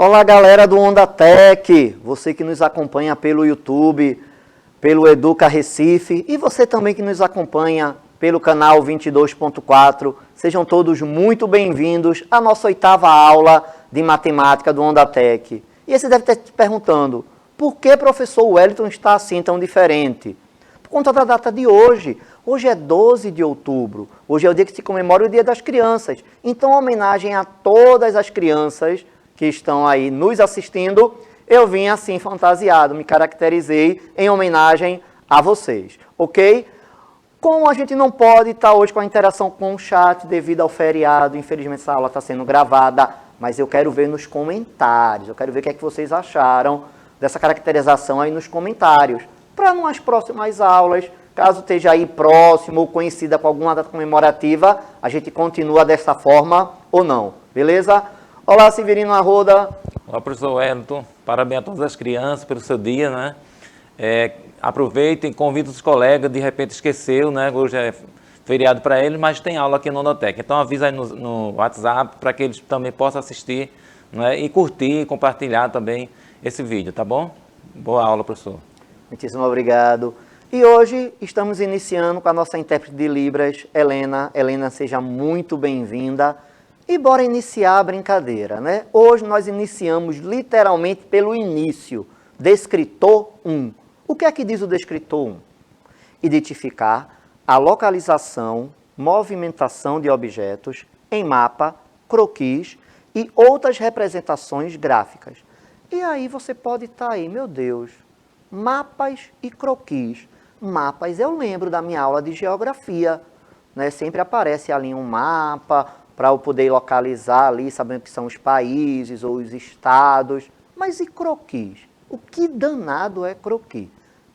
Olá, galera do Onda Tech, você que nos acompanha pelo YouTube, pelo Educa Recife e você também que nos acompanha pelo canal 22.4. Sejam todos muito bem-vindos à nossa 8ª aula de matemática do Onda Tech. E você deve estar se perguntando, por que professor Wellington está assim tão diferente? Por conta da data de hoje. Hoje é 12 de outubro. Hoje é o dia que se comemora o Dia das Crianças. Então, em homenagem a todas as crianças que estão aí nos assistindo, eu vim assim fantasiado, me caracterizei em homenagem a vocês, ok? Como a gente não pode estar hoje com a interação com o chat devido ao feriado, infelizmente essa aula está sendo gravada, mas eu quero ver nos comentários, eu quero ver o que é que vocês acharam dessa caracterização aí nos comentários, para nas próximas aulas, caso esteja aí próximo ou conhecida com alguma data comemorativa, a gente continua dessa forma ou não, beleza? Olá, Severino Arruda. Olá, professor Wellington. Parabéns a todas as crianças pelo seu dia, né? Aproveitem, convidem os colegas, de repente esqueceu, né? Hoje é feriado para eles, mas tem aula aqui no Ondotec. Então avisa aí no WhatsApp para que eles também possam assistir, né? E curtir, compartilhar também esse vídeo, tá bom? Boa aula, professor. Muitíssimo obrigado. E hoje estamos iniciando com a nossa intérprete de Libras, Helena. Helena, seja muito bem-vinda. E bora iniciar a brincadeira, né? Hoje nós iniciamos literalmente pelo início. Descritor 1. O que é que diz o descritor 1? Identificar a localização, movimentação de objetos em mapa, croquis e outras representações gráficas. E aí você pode estar aí, meu Deus, mapas e croquis. Mapas eu lembro da minha aula de geografia, né? Sempre aparece ali um mapa para eu poder localizar ali, sabendo que são os países ou os estados. Mas e croquis? O que danado é croquis?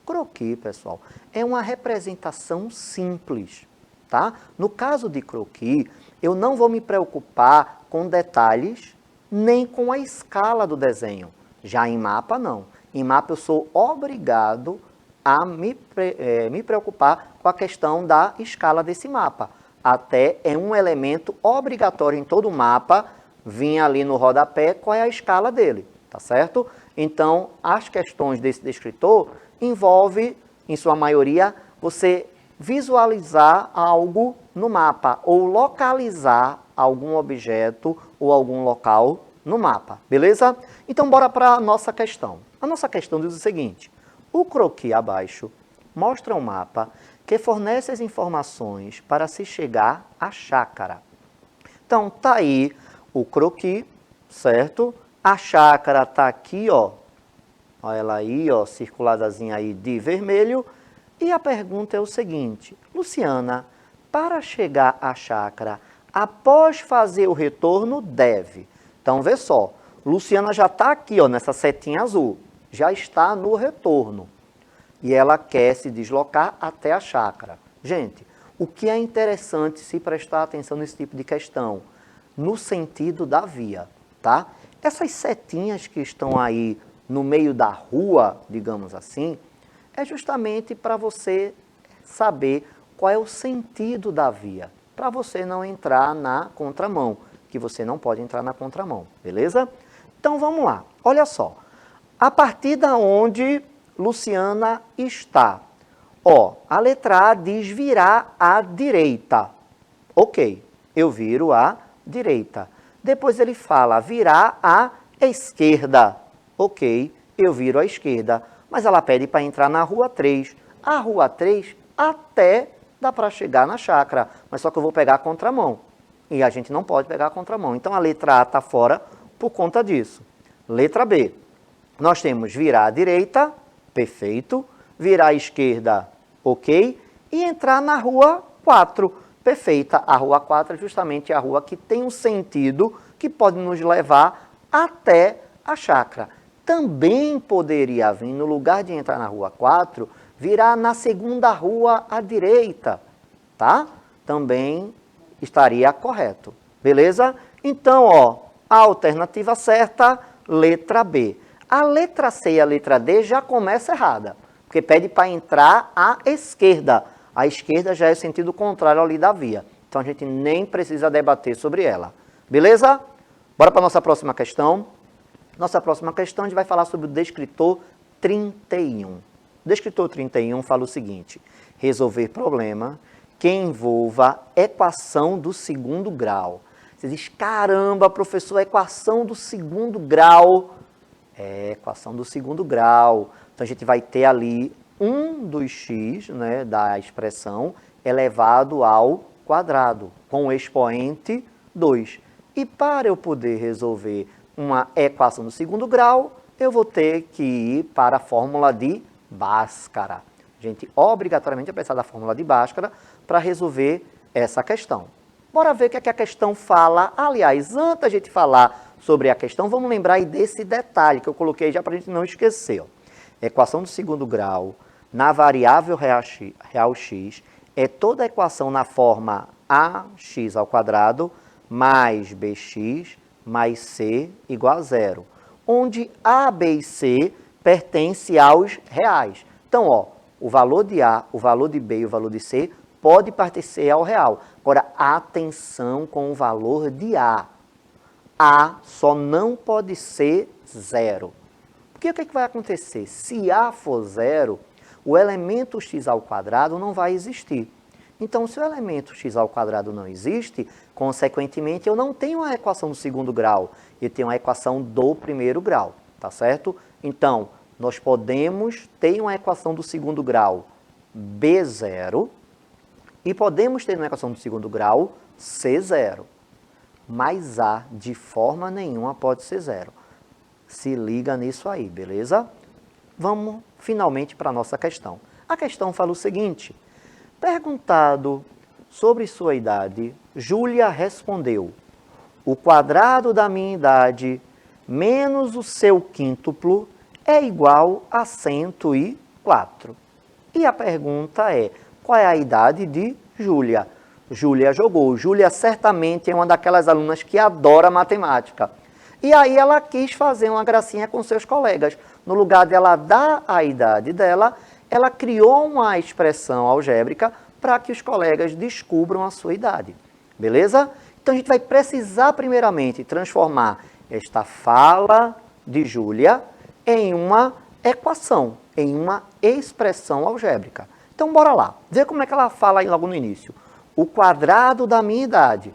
Croquis, pessoal, é uma representação simples, tá? No caso de croquis, eu não vou me preocupar com detalhes, nem com a escala do desenho. Já em mapa, não. Em mapa, eu sou obrigado a me preocupar com a questão da escala desse mapa. Até é um elemento obrigatório em todo mapa, vir ali no rodapé qual é a escala dele, tá certo? Então, as questões desse descritor envolve, em sua maioria, você visualizar algo no mapa ou localizar algum objeto ou algum local no mapa, beleza? Então, bora para a nossa questão. A nossa questão diz o seguinte, o croquis abaixo mostra um mapa que fornece as informações para se chegar à chácara. Então, tá aí o croquis, certo? A chácara está aqui, ó. Olha ela aí, ó, circuladazinha aí de vermelho. E a pergunta é o seguinte, Luciana, para chegar à chácara, após fazer o retorno, deve. Então, vê só, Luciana já está aqui, ó, nessa setinha azul. Já está no retorno. E ela quer se deslocar até a chácara. Gente, o que é interessante se prestar atenção nesse tipo de questão? No sentido da via, tá? Essas setinhas que estão aí no meio da rua, digamos assim, é justamente para você saber qual é o sentido da via, para você não entrar na contramão, que você não pode entrar na contramão, beleza? Então vamos lá, olha só, a partir da onde Luciana está. Ó, a letra A diz virar à direita. Ok, eu viro à direita. Depois ele fala virar à esquerda. Ok, eu viro à esquerda. Mas ela pede para entrar na rua 3. A rua 3 até dá para chegar na chácara, mas só que eu vou pegar a contramão. E a gente não pode pegar a contramão. Então a letra A está fora por conta disso. Letra B. Nós temos virar à direita, perfeito, virar à esquerda, ok, e entrar na rua 4, perfeita. A rua 4 é justamente a rua que tem um sentido que pode nos levar até a chácara. Também poderia vir, no lugar de entrar na rua 4, virar na segunda rua à direita, tá? Também estaria correto, beleza? Então, ó, a alternativa certa, letra B. A letra C e a letra D já começa errada, porque pede para entrar à esquerda. A esquerda já é o sentido contrário ali da via. Então, a gente nem precisa debater sobre ela. Beleza? Bora para a nossa próxima questão. Nossa próxima questão, a gente vai falar sobre o descritor 31. O descritor 31 fala o seguinte: resolver problema que envolva equação do segundo grau. Você diz, caramba, professor, equação do segundo grau. Equação do segundo grau. Então, a gente vai ter ali 1 dos x, né, da expressão, elevado ao quadrado, com o expoente 2. E para eu poder resolver uma equação do segundo grau, eu vou ter que ir para a fórmula de Bhaskara. A gente obrigatoriamente vai precisar da fórmula de Bhaskara para resolver essa questão. Bora ver o que é que a questão fala. Aliás, antes da gente falar sobre a questão, vamos lembrar aí desse detalhe que eu coloquei já para a gente não esquecer. Ó. Equação do segundo grau, na variável real x, é toda a equação na forma ax ao quadrado mais bx mais c igual a zero, onde a, b e c pertencem aos reais. Então, ó, o valor de a, o valor de b e o valor de c pode pertencer ao real. Agora, atenção com o valor de a. A só não pode ser zero. Porque o que vai acontecer? Se a for zero, o elemento x ao quadrado não vai existir. Então, se o elemento x ao quadrado não existe, consequentemente, eu não tenho a equação do segundo grau, eu tenho a equação do primeiro grau, tá certo? Então, nós podemos ter uma equação do segundo grau B0 e podemos ter uma equação do segundo grau C0, mas A de forma nenhuma pode ser zero. Se liga nisso aí, beleza? Vamos finalmente para a nossa questão. A questão fala o seguinte: perguntado sobre sua idade, Júlia respondeu: o quadrado da minha idade menos o seu quíntuplo é igual a 104. E a pergunta é, qual é a idade de Júlia? Júlia jogou. Júlia certamente é uma daquelas alunas que adora matemática. E aí ela quis fazer uma gracinha com seus colegas. No lugar dela dar a idade dela, ela criou uma expressão algébrica para que os colegas descubram a sua idade. Beleza? Então a gente vai precisar primeiramente transformar esta fala de Júlia em uma equação, em uma expressão algébrica. Então bora lá, ver como é que ela fala aí logo no início. O quadrado da minha idade.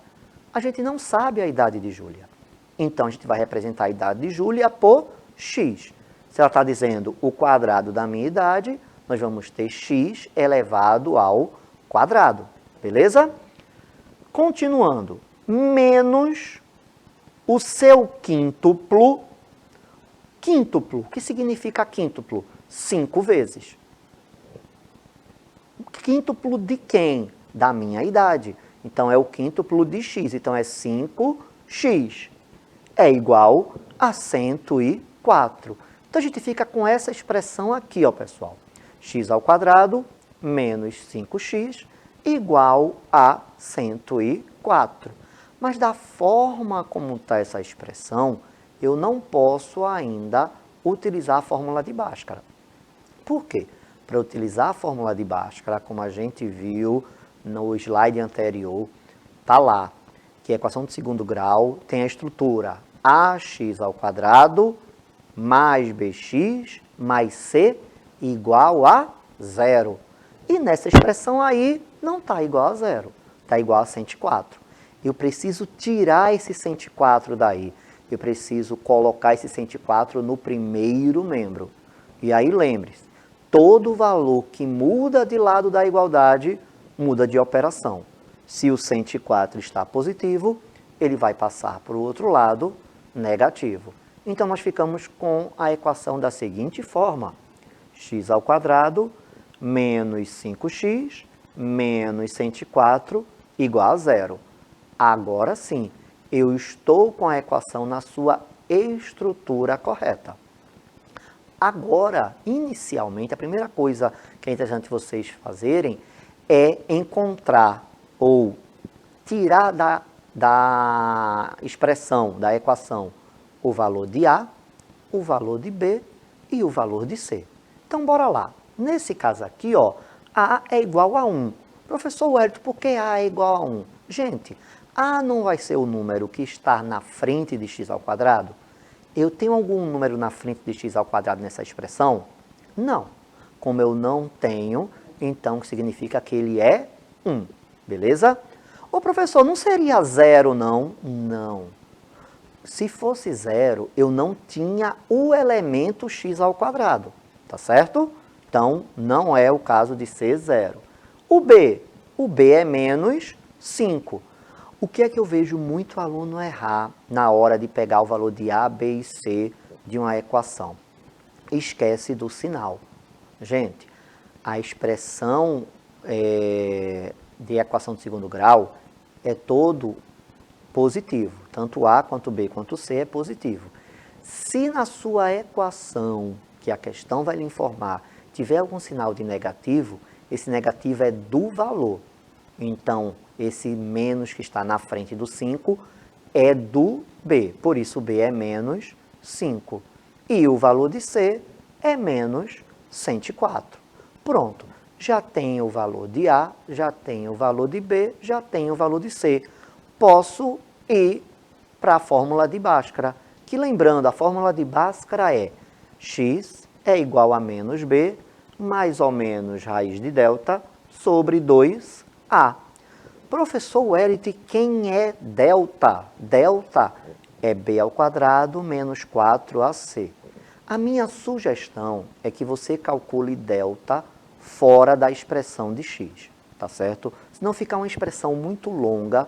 A gente não sabe a idade de Júlia. Então a gente vai representar a idade de Júlia por x. Se ela está dizendo o quadrado da minha idade, nós vamos ter x elevado ao quadrado. Beleza? Continuando. Menos o seu quíntuplo. Quíntuplo. O que significa quíntuplo? 5 vezes. Quíntuplo de quem? Da minha idade. Então, é o quíntuplo de x. Então, é 5x. É igual a 104. Então, a gente fica com essa expressão aqui, ó, pessoal. X ao quadrado menos 5x igual a 104. Mas da forma como está essa expressão, eu não posso ainda utilizar a fórmula de Bhaskara. Por quê? Para utilizar a fórmula de Bhaskara, como a gente viu no slide anterior, está lá, que a equação de segundo grau tem a estrutura ax ao quadrado mais bx mais c igual a zero. E nessa expressão aí não está igual a zero, está igual a 104. Eu preciso tirar esse 104 daí. Eu preciso colocar esse 104 no primeiro membro. E aí lembre-se, todo valor que muda de lado da igualdade muda de operação. Se o 104 está positivo, ele vai passar para o outro lado negativo. Então, nós ficamos com a equação da seguinte forma: x ao quadrado menos 5x menos 104 igual a zero. Agora sim, eu estou com a equação na sua estrutura correta. Agora, inicialmente, a primeira coisa que é interessante vocês fazerem é encontrar ou tirar da expressão, da equação, o valor de A, o valor de B e o valor de C. Então, bora lá. Nesse caso aqui, ó, A é igual a 1. Professor Wellington, por que A é igual a 1? Gente, A não vai ser o número que está na frente de x ao quadrado? Eu tenho algum número na frente de x ao quadrado nessa expressão? Não. Como eu não tenho, então significa que ele é 1, beleza? Ô professor, não seria 0 não? Não. Se fosse 0, eu não tinha o elemento x ao quadrado, tá certo? Então, não é o caso de ser 0. O B é menos 5. O que é que eu vejo muito aluno errar na hora de pegar o valor de A, B e C de uma equação? Esquece do sinal. Gente, a expressão de equação de segundo grau é todo positivo. Tanto A, quanto B, quanto C é positivo. Se na sua equação, que a questão vai lhe informar, tiver algum sinal de negativo, esse negativo é do valor. Então, esse menos que está na frente do 5 é do B. Por isso, o B é menos 5. E o valor de C é menos 104. Pronto. Já tenho o valor de A, já tenho o valor de B, já tenho o valor de C. Posso ir para a fórmula de Bhaskara, que lembrando, a fórmula de Bhaskara é x é igual a menos b, mais ou menos raiz de delta, sobre 2a. Professor Wellington, quem é delta? Delta é b ao quadrado menos 4ac. A minha sugestão é que você calcule delta fora da expressão de x, tá certo? Senão fica uma expressão muito longa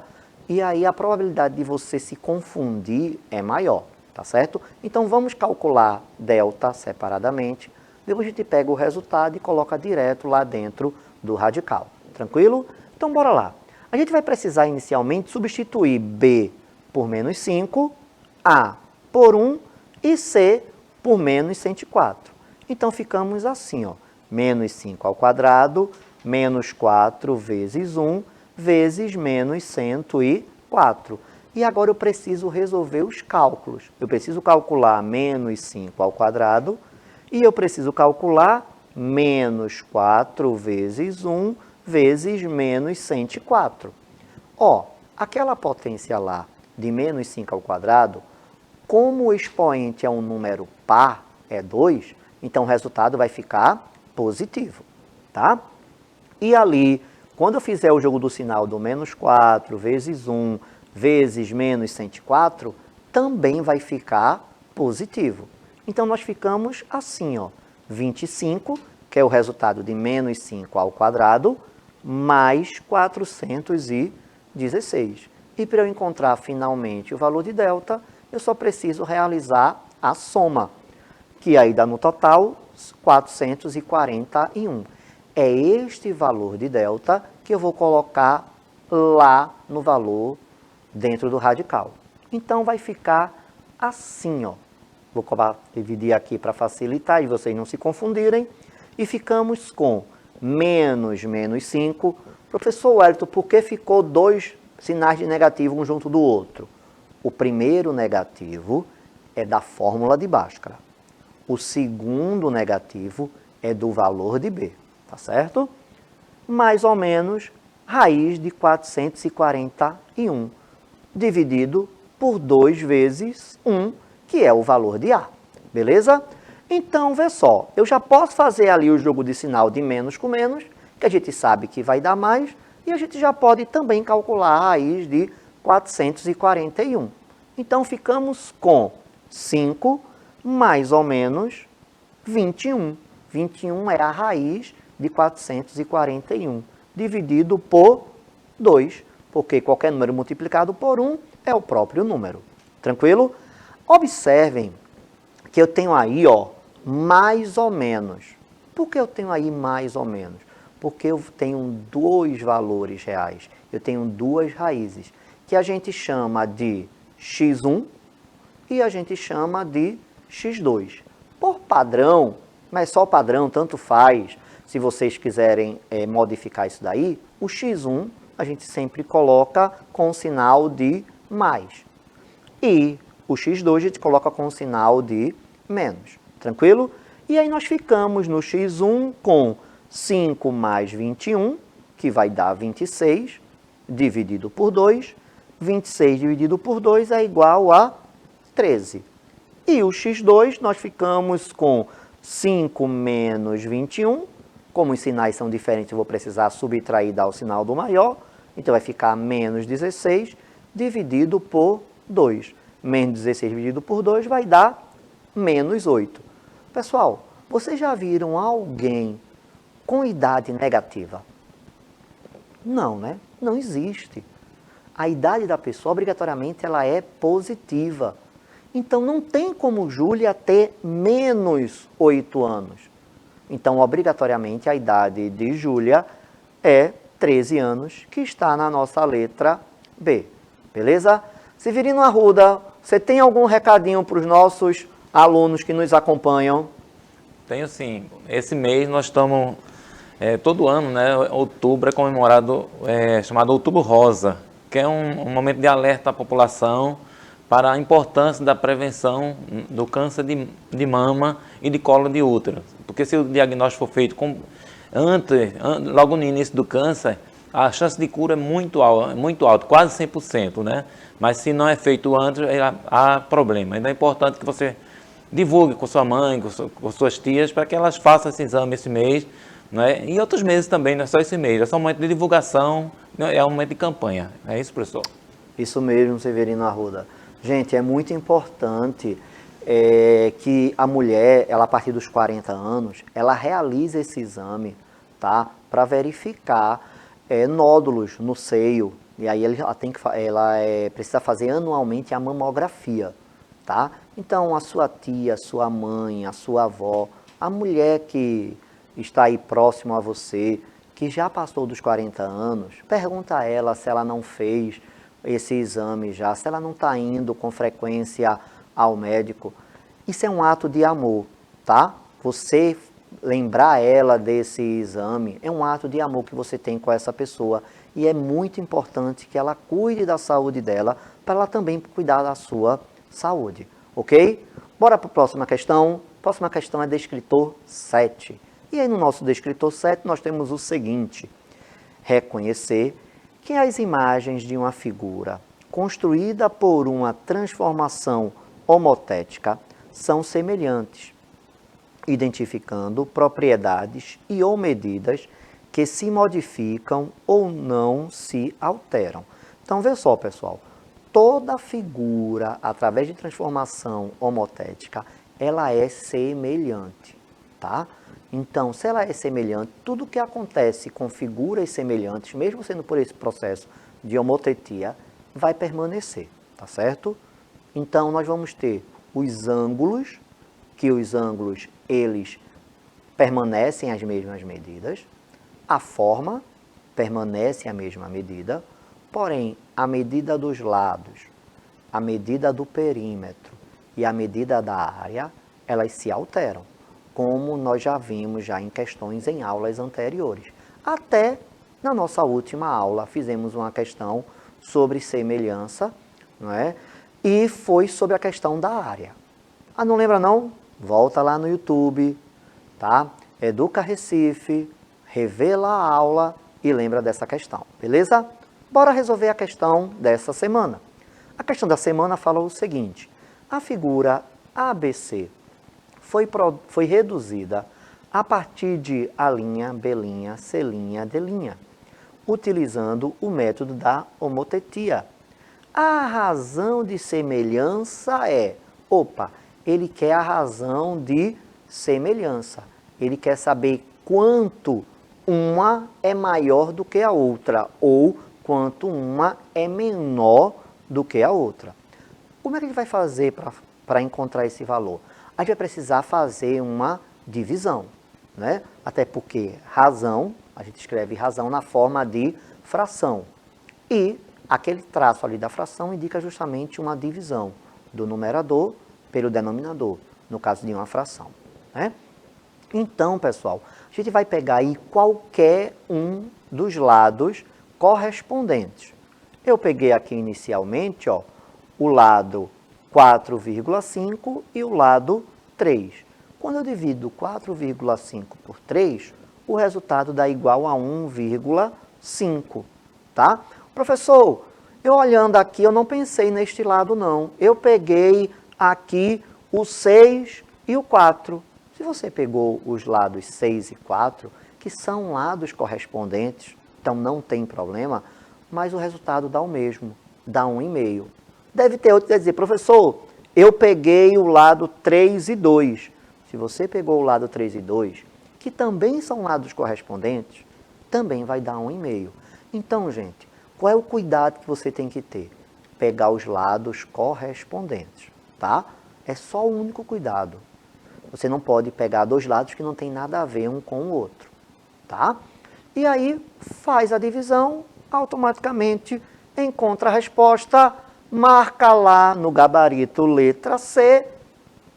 e aí a probabilidade de você se confundir é maior, tá certo? Então vamos calcular delta separadamente, depois a gente pega o resultado e coloca direto lá dentro do radical, tranquilo? Então bora lá. A gente vai precisar inicialmente substituir b por menos 5, a por 1 e c por menos 104. Então ficamos assim, ó, menos 5 ao quadrado, menos 4 vezes 1, vezes menos 104. E agora eu preciso resolver os cálculos. Eu preciso calcular menos 5 ao quadrado e eu preciso calcular menos 4 vezes 1 vezes menos 104. Ó, aquela potência lá de menos 5 ao quadrado, como o expoente é um número par, é 2, então o resultado vai ficar positivo, tá? E ali, quando eu fizer o jogo do sinal do menos 4 vezes 1 vezes menos 104, também vai ficar positivo. Então, nós ficamos assim, ó, 25, que é o resultado de menos 5 ao quadrado, mais 416. E para eu encontrar finalmente o valor de delta, eu só preciso realizar a soma, que aí dá no total 441. É este valor de delta que eu vou colocar lá no valor dentro do radical. Então, vai ficar assim, ó. Vou dividir aqui para facilitar e vocês não se confundirem. E ficamos com menos 5. Professor Wellington, por que ficou dois sinais de negativo um junto do outro? O primeiro negativo é da fórmula de Bhaskara. O segundo negativo é do valor de B, tá certo? Mais ou menos raiz de 441, dividido por 2 vezes 1, que é o valor de A, beleza? Então, vê só, eu já posso fazer ali o jogo de sinal de menos com menos, que a gente sabe que vai dar mais, e a gente já pode também calcular a raiz de 441. Então, ficamos com 5 mais ou menos 21. 21 é a raiz de 441, dividido por 2, porque qualquer número multiplicado por 1 é o próprio número. Tranquilo? Observem que eu tenho aí, ó, mais ou menos. Por que eu tenho aí mais ou menos? Porque eu tenho dois valores reais. Eu tenho duas raízes, que a gente chama de x1 e a gente chama de x2. Por padrão, mas só padrão, tanto faz, se vocês quiserem modificar isso daí, o x1 a gente sempre coloca com o sinal de mais. E o x2 a gente coloca com o sinal de menos. Tranquilo? E aí nós ficamos no x1 com 5 mais 21, que vai dar 26, dividido por 2. 26 dividido por 2 é igual a 13. E o x2, nós ficamos com 5 menos 21. Como os sinais são diferentes, eu vou precisar subtrair e dar o sinal do maior. Então, vai ficar menos 16 dividido por 2. Menos 16 dividido por 2 vai dar menos 8. Pessoal, vocês já viram alguém com idade negativa? Não, né? Não existe. A idade da pessoa, obrigatoriamente, ela é positiva. Então, não tem como Júlia ter menos 8 anos. Então, obrigatoriamente, a idade de Júlia é 13 anos, que está na nossa letra B. Beleza? Severino Arruda, você tem algum recadinho para os nossos alunos que nos acompanham? Tenho sim. Esse mês nós estamos, todo ano, né, outubro é comemorado, chamado Outubro Rosa, que é um momento de alerta à população para a importância da prevenção do câncer de mama e de colo de útero. Porque se o diagnóstico for feito logo no início do câncer, a chance de cura é muito alta, quase 100%, né? Mas se não é feito antes, há problema. Então é importante que você divulgue com sua mãe, com suas tias, para que elas façam esse exame esse mês, né? E outros meses também, não é só esse mês, é só um momento de divulgação, é um momento de campanha. É isso, professor? Isso mesmo, Severino Arruda. Gente, é muito importante que a mulher, ela a partir dos 40 anos, ela realize esse exame, tá? Para verificar nódulos no seio. E aí ela precisa fazer anualmente a mamografia, tá? Então, a sua tia, a sua mãe, a sua avó, a mulher que está aí próximo a você, que já passou dos 40 anos, pergunta a ela se ela não fez esse exame já, se ela não está indo com frequência ao médico. Isso é um ato de amor, tá? Você lembrar ela desse exame é um ato de amor que você tem com essa pessoa e é muito importante que ela cuide da saúde dela para ela também cuidar da sua saúde, ok? Bora para a próxima questão. A próxima questão é descritor 7. E aí no nosso descritor 7 nós temos o seguinte: reconhecer que as imagens de uma figura construída por uma transformação homotética são semelhantes, identificando propriedades e ou medidas que se modificam ou não se alteram. Então, vê só, pessoal, toda figura, através de transformação homotética, ela é semelhante, tá? Então, se ela é semelhante, tudo que acontece com figuras semelhantes, mesmo sendo por esse processo de homotetia, vai permanecer, tá certo? Então, nós vamos ter os ângulos, que os ângulos, eles permanecem as mesmas medidas, a forma permanece a mesma medida, porém, a medida dos lados, a medida do perímetro e a medida da área, elas se alteram, como nós já vimos em questões em aulas anteriores. Até na nossa última aula fizemos uma questão sobre semelhança, não é? E foi sobre a questão da área. Ah, não lembra não? Volta lá no YouTube, tá? Educa Recife, revê lá a aula e lembra dessa questão, beleza? Bora resolver a questão dessa semana. A questão da semana fala o seguinte: a figura ABC foi reduzida a partir de A', B', C', D', utilizando o método da homotetia. A razão de semelhança é... ele quer a razão de semelhança. Ele quer saber quanto uma é maior do que a outra, ou quanto uma é menor do que a outra. Como é que a gente vai fazer para encontrar esse valor? A gente vai precisar fazer uma divisão, né? Até porque razão, a gente escreve razão na forma de fração. E aquele traço ali da fração indica justamente uma divisão do numerador pelo denominador, no caso de uma fração, né? Então, pessoal, a gente vai pegar aí qualquer um dos lados correspondentes. Eu peguei aqui inicialmente, ó, o lado 4,5 e o lado 3. Quando eu divido 4,5 por 3, o resultado dá igual a 1,5, tá? Professor, eu olhando aqui, eu não pensei neste lado não. Eu peguei aqui o 6 e o 4. Se você pegou os lados 6 e 4, que são lados correspondentes, então não tem problema, mas o resultado dá o mesmo, dá 1,5. Deve ter outro que vai dizer, professor, eu peguei o lado 3 e 2. Se você pegou o lado 3 e 2, que também são lados correspondentes, também vai dar 1,5. Então, gente, qual é o cuidado que você tem que ter? Pegar os lados correspondentes, tá? É só o único cuidado. Você não pode pegar dois lados que não tem nada a ver um com o outro, tá? E aí, faz a divisão, automaticamente encontra a resposta, marca lá no gabarito letra C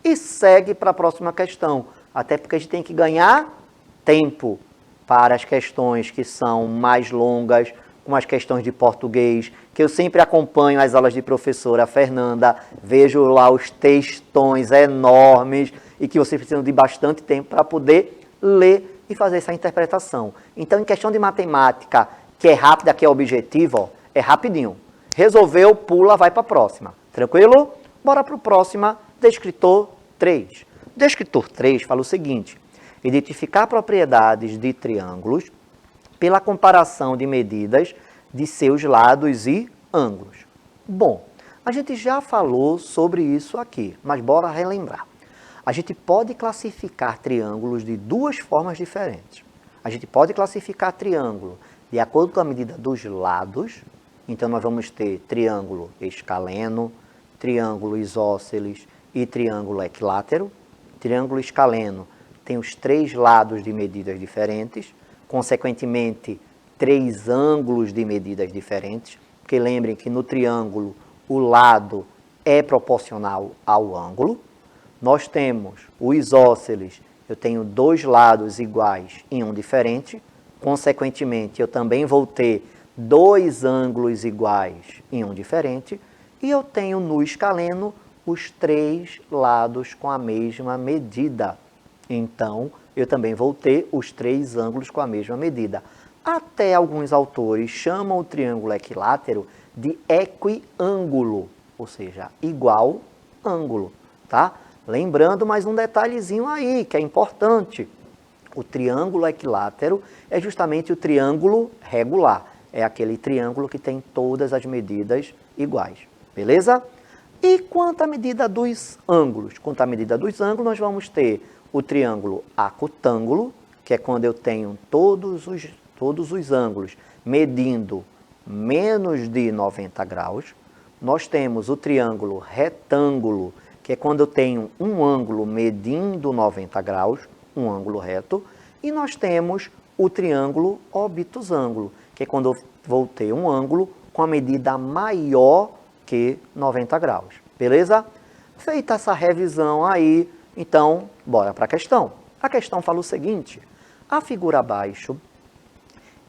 e segue para a próxima questão. Até porque a gente tem que ganhar tempo para as questões que são mais longas, como as questões de português, que eu sempre acompanho as aulas de professora Fernanda, vejo lá os textões enormes e que vocês precisam de bastante tempo para poder ler e fazer essa interpretação. Então, em questão de matemática, que é rápida, que é objetivo, ó, é rapidinho. Resolveu, pula, vai para a próxima. Tranquilo? Bora para o próximo, descritor 3. Descritor 3 fala o seguinte: identificar propriedades de triângulos pela comparação de medidas de seus lados e ângulos. Bom, a gente já falou sobre isso aqui, mas bora relembrar. A gente pode classificar triângulos de duas formas diferentes. A gente pode classificar triângulo de acordo com a medida dos lados. Então, nós vamos ter triângulo escaleno, triângulo isósceles e triângulo equilátero. Triângulo escaleno tem os 3 lados de medidas diferentes, consequentemente, 3 ângulos de medidas diferentes, porque lembrem que no triângulo o lado é proporcional ao ângulo. Nós temos o isósceles, eu tenho 2 lados iguais e um diferente, consequentemente, eu também vou ter 2 ângulos iguais e um diferente, e eu tenho no escaleno os 3 lados com a mesma medida. Então, eu também vou ter os 3 ângulos com a mesma medida. Até alguns autores chamam o triângulo equilátero de equiângulo, ou seja, igual ângulo, tá? Lembrando mais um detalhezinho aí, que é importante. O triângulo equilátero é justamente o triângulo regular. É aquele triângulo que tem todas as medidas iguais, beleza? E quanto à medida dos ângulos? Quanto à medida dos ângulos, nós vamos ter o triângulo acutângulo, que é quando eu tenho todos os ângulos medindo menos de 90 graus. Nós temos o triângulo retângulo, que é quando eu tenho um ângulo medindo 90 graus, um ângulo reto. E nós temos o triângulo obtusângulo, que é quando eu vou ter um ângulo com a medida maior que 90 graus. Beleza? Feita essa revisão aí, então, bora para a questão. A questão fala o seguinte: a figura abaixo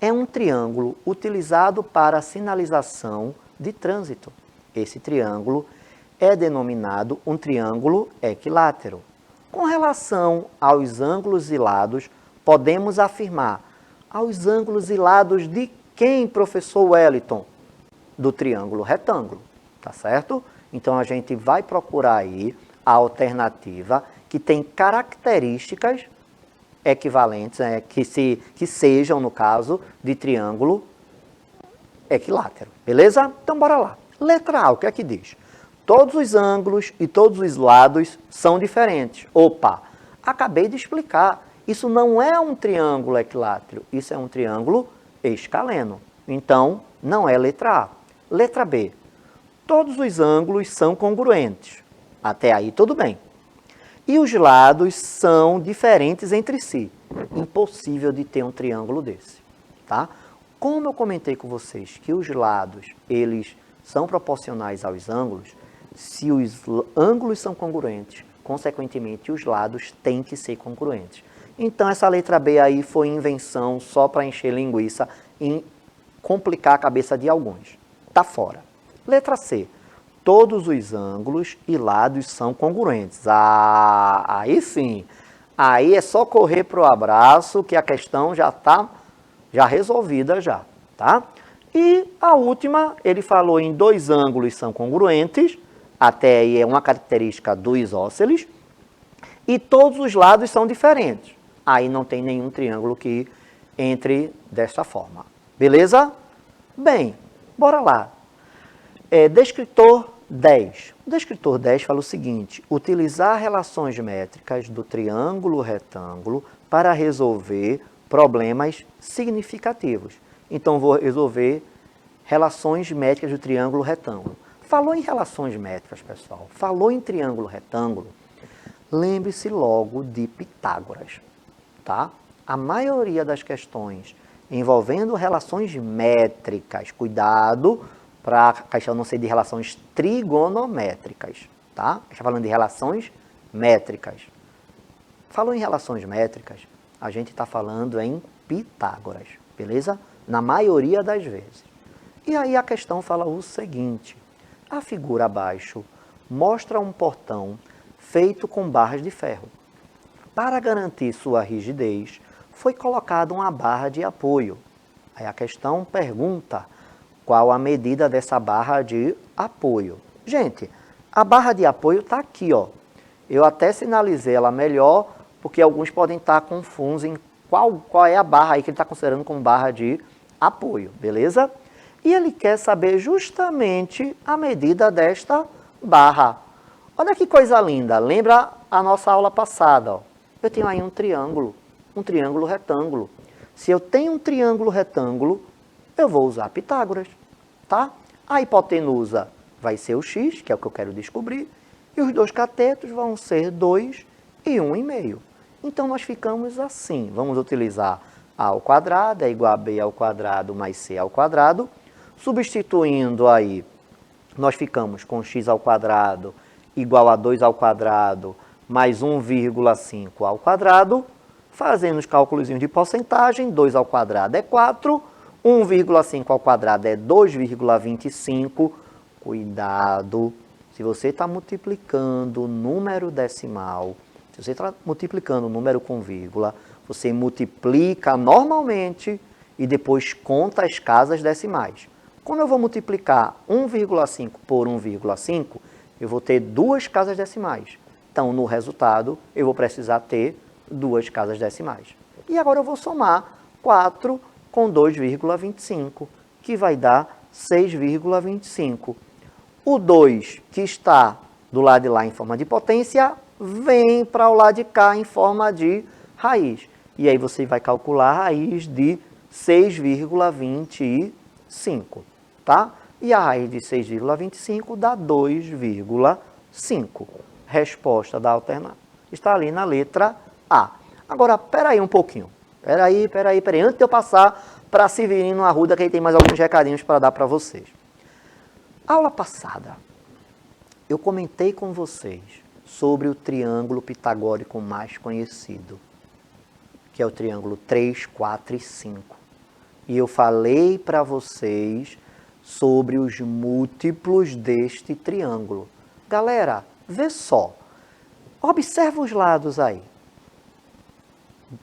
é um triângulo utilizado para sinalização de trânsito. Esse triângulo é denominado um triângulo equilátero. Com relação aos ângulos e lados, podemos afirmar: aos ângulos e lados de quem, professor Wellington? Do triângulo retângulo, tá certo? Então, a gente vai procurar aí a alternativa que tem características equivalentes, que sejam, no caso, de triângulo equilátero. Beleza? Então, bora lá. Letra A, o que é que diz? Todos os ângulos e todos os lados são diferentes. Opa, acabei de explicar. Isso não é um triângulo equilátero, isso é um triângulo escaleno. Então, não é letra A. Letra B. Todos os ângulos são congruentes. Até aí, tudo bem. E os lados são diferentes entre si. Impossível de ter um triângulo desse, tá? Como eu comentei com vocês que os lados, eles são proporcionais aos ângulos, se os ângulos são congruentes, consequentemente, os lados têm que ser congruentes. Então, essa letra B aí foi invenção só para encher linguiça e complicar a cabeça de alguns. Tá fora. Letra C. Todos os ângulos e lados são congruentes. Ah, aí sim. Aí é só correr para o abraço que a questão já está resolvida já, tá? E a última, ele falou em 2 ângulos são congruentes. até aí é uma característica do isósceles, e todos os lados são diferentes. Aí não tem nenhum triângulo que entre desta forma. Beleza? Bem, bora lá. Descritor 10. O descritor 10 fala o seguinte: utilizar relações métricas do triângulo retângulo para resolver problemas significativos. Então, vou resolver relações métricas do triângulo retângulo. Falou em relações métricas, pessoal. Falou em triângulo retângulo. Lembre-se logo de Pitágoras, tá? A maioria das questões envolvendo relações métricas, cuidado para a questão não ser de relações trigonométricas, tá? A gente está falando de relações métricas. Falou em relações métricas, a gente está falando em Pitágoras, beleza? Na maioria das vezes. E aí a questão fala o seguinte: a figura abaixo mostra um portão feito com barras de ferro. Para garantir sua rigidez, foi colocada uma barra de apoio. Aí a questão pergunta qual a medida dessa barra de apoio. Gente, a barra de apoio está aqui, ó. Eu até sinalizei ela melhor, porque alguns podem estar confusos em qual é a barra aí que ele está considerando como barra de apoio, beleza? E ele quer saber justamente a medida desta barra. Olha que coisa linda, lembra a nossa aula passada, ó. Eu tenho aí um triângulo retângulo. Se eu tenho um triângulo retângulo, eu vou usar Pitágoras, tá? A hipotenusa vai ser o x, que é o que eu quero descobrir, e os dois catetos vão ser 2 e 1,5. Então, nós ficamos assim. Vamos utilizar a ao quadrado é igual a b ao quadrado mais c ao quadrado. Substituindo aí, nós ficamos com x ao quadrado igual a 2 ao quadrado mais 1,5 ao quadrado. Fazendo os cálculos de porcentagem, 2 ao quadrado é 4, 1,5 ao quadrado é 2,25. Cuidado, se você está multiplicando número decimal, se você está multiplicando o número com vírgula, você multiplica normalmente e depois conta as casas decimais. Quando eu vou multiplicar 1,5 por 1,5, eu vou ter duas casas decimais. Então, no resultado, eu vou precisar ter duas casas decimais. E agora eu vou somar 4 com 2,25, que vai dar 6,25. O 2, que está do lado de lá em forma de potência, vem para o lado de cá em forma de raiz. E aí você vai calcular a raiz de 6,25, tá? E a raiz de 6,25 dá 2,5. Resposta da alternativa está ali na letra A. Agora, peraí um pouquinho. Peraí. Antes de eu passar para Severino Arruda, que aí tem mais alguns recadinhos para dar para vocês. Aula passada, eu comentei com vocês sobre o triângulo pitagórico mais conhecido, que é o triângulo 3, 4 e 5. E eu falei para vocês sobre os múltiplos deste triângulo. Galera, vê só. Observa os lados aí.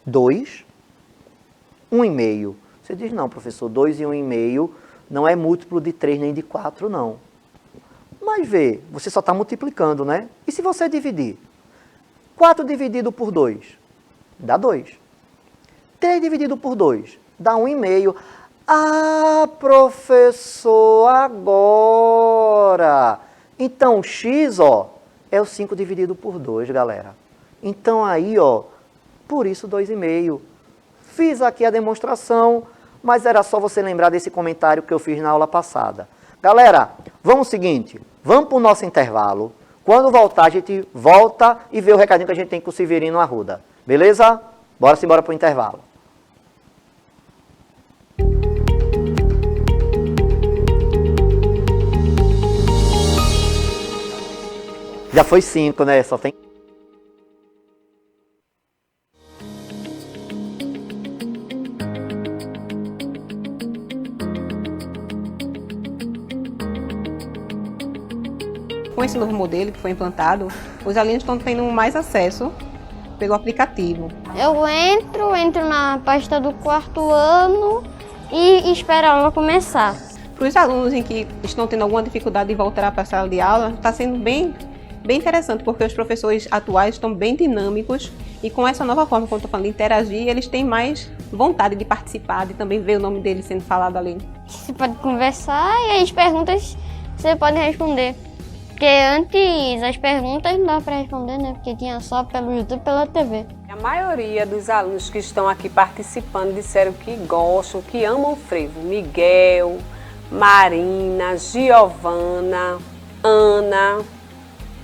2, 1,5. Você diz, não, professor, 2 e 1,5 não é múltiplo de 3 nem de 4, não. Mas vê, você só está multiplicando, né? E se você dividir? 4 dividido por 2 dá 2. 3 dividido por 2 dá 1,5. Ah, professor, agora! Então, x, ó, é o 5 dividido por 2, galera. Então, aí, ó, por isso 2,5. Fiz aqui a demonstração, mas era só você lembrar desse comentário que eu fiz na aula passada. Galera, vamos o seguinte, vamos para o nosso intervalo. Quando voltar, a gente volta e vê o recadinho que a gente tem com o Severino Arruda. Beleza? Bora para o intervalo. Já foi 5, né? Só tem... Com esse novo modelo que foi implantado, os alunos estão tendo mais acesso pelo aplicativo. Eu entro na pasta do quarto ano e espero a aula começar. Para os alunos em que estão tendo alguma dificuldade de voltar para a sala de aula, está sendo bem interessante, porque os professores atuais estão bem dinâmicos e com essa nova forma, como eu estou falando, de interagir, eles têm mais vontade de participar, de também ver o nome deles sendo falado ali. Você pode conversar e as perguntas você pode responder. Porque antes as perguntas não dava para responder, né? Porque tinha só pelo YouTube e pela TV. A maioria dos alunos que estão aqui participando disseram que gostam, que amam o frevo. Miguel, Marina, Giovana, Ana,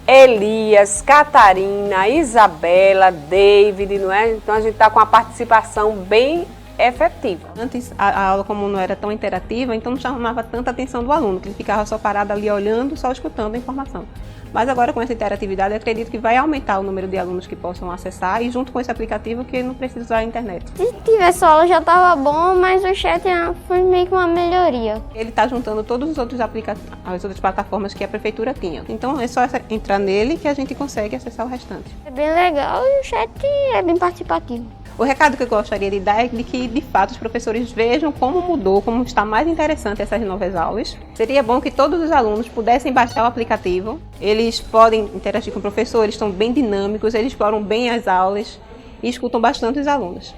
Elias, Catarina, Isabela, David, não é? Então a gente está com a participação bem efetiva. Antes a aula, como não era tão interativa, então não chamava tanta atenção do aluno, que ele ficava só parado ali olhando, só escutando a informação. Mas agora com essa interatividade, eu acredito que vai aumentar o número de alunos que possam acessar e junto com esse aplicativo que não precisa usar a internet. Se tivesse aula já estava bom, mas o chat foi meio que uma melhoria. Ele está juntando todos os outros aplicativos, as outras plataformas que a prefeitura tinha. Então é só entrar nele que a gente consegue acessar o restante. É bem legal e o chat é bem participativo. O recado que eu gostaria de dar é de que, de fato, os professores vejam como mudou, como está mais interessante essas novas aulas. Seria bom que todos os alunos pudessem baixar o aplicativo. Eles podem interagir com o professor, eles estão bem dinâmicos, eles exploram bem as aulas e escutam bastante os alunos.